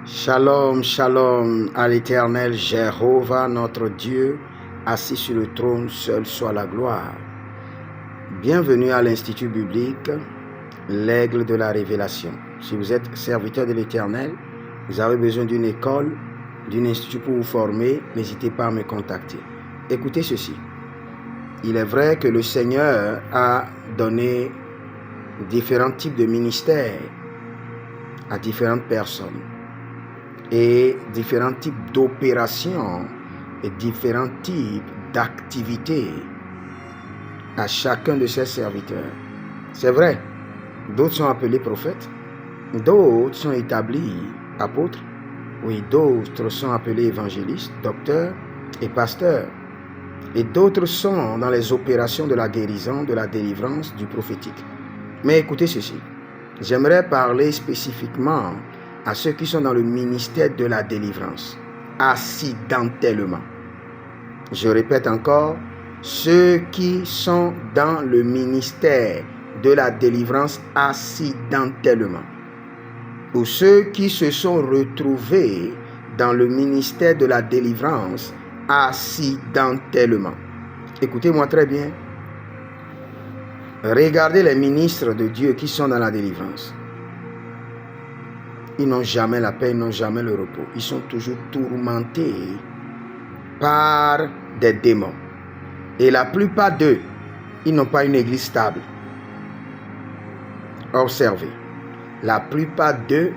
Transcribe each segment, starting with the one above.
Shalom, shalom à l'Éternel Jéhovah, notre Dieu, assis sur le trône, seul soit la gloire. Bienvenue à l'Institut biblique, l'aigle de la révélation. Si vous êtes serviteur de l'Éternel, vous avez besoin d'une école, d'un institut pour vous former, n'hésitez pas à me contacter. Écoutez ceci. Il est vrai que le Seigneur a donné différents types de ministères à différentes personnes et différents types d'opérations et différents types d'activités à chacun de ses serviteurs. C'est vrai, d'autres sont appelés prophètes, d'autres sont établis apôtres, oui, d'autres sont appelés évangélistes, docteurs et pasteurs, et d'autres sont dans les opérations de la guérison, de la délivrance, du prophétique. Mais écoutez ceci, j'aimerais parler spécifiquement à ceux qui sont dans le ministère de la délivrance, accidentellement. Je répète encore, ceux qui sont dans le ministère de la délivrance accidentellement, ou ceux qui se sont retrouvés dans le ministère de la délivrance accidentellement. Écoutez-moi très bien. Regardez les ministres de Dieu qui sont dans la délivrance. Ils n'ont jamais la paix, ils n'ont jamais le repos. Ils sont toujours tourmentés par des démons. Et la plupart d'eux, ils n'ont pas une église stable. Observez. La plupart d'eux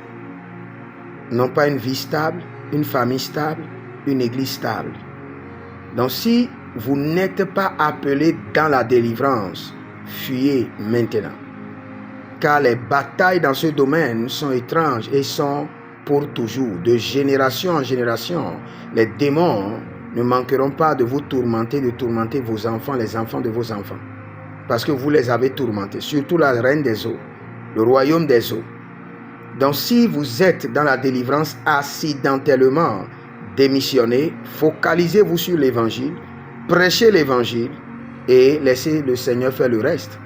n'ont pas une vie stable, une famille stable, une église stable. Donc si vous n'êtes pas appelé dans la délivrance, fuyez maintenant. Car les batailles dans ce domaine sont étranges et sont pour toujours. De génération en génération, les démons ne manqueront pas de vous tourmenter, de tourmenter vos enfants, les enfants de vos enfants. Parce que vous les avez tourmentés, surtout la reine des eaux, le royaume des eaux. Donc si vous êtes dans la délivrance accidentellement, démissionnez, focalisez-vous sur l'évangile, prêchez l'évangile et laissez le Seigneur faire le reste.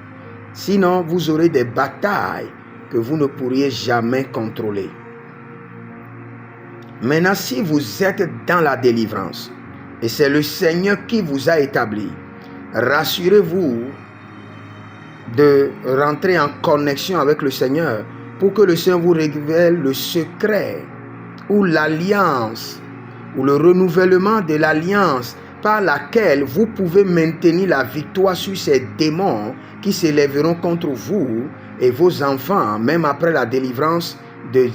Sinon, vous aurez des batailles que vous ne pourriez jamais contrôler. Maintenant, si vous êtes dans la délivrance, et c'est le Seigneur qui vous a établi, rassurez-vous de rentrer en connexion avec le Seigneur pour que le Seigneur vous révèle le secret ou l'alliance ou le renouvellement de l'alliance par laquelle vous pouvez maintenir la victoire sur ces démons qui s'élèveront contre vous et vos enfants, même après la délivrance de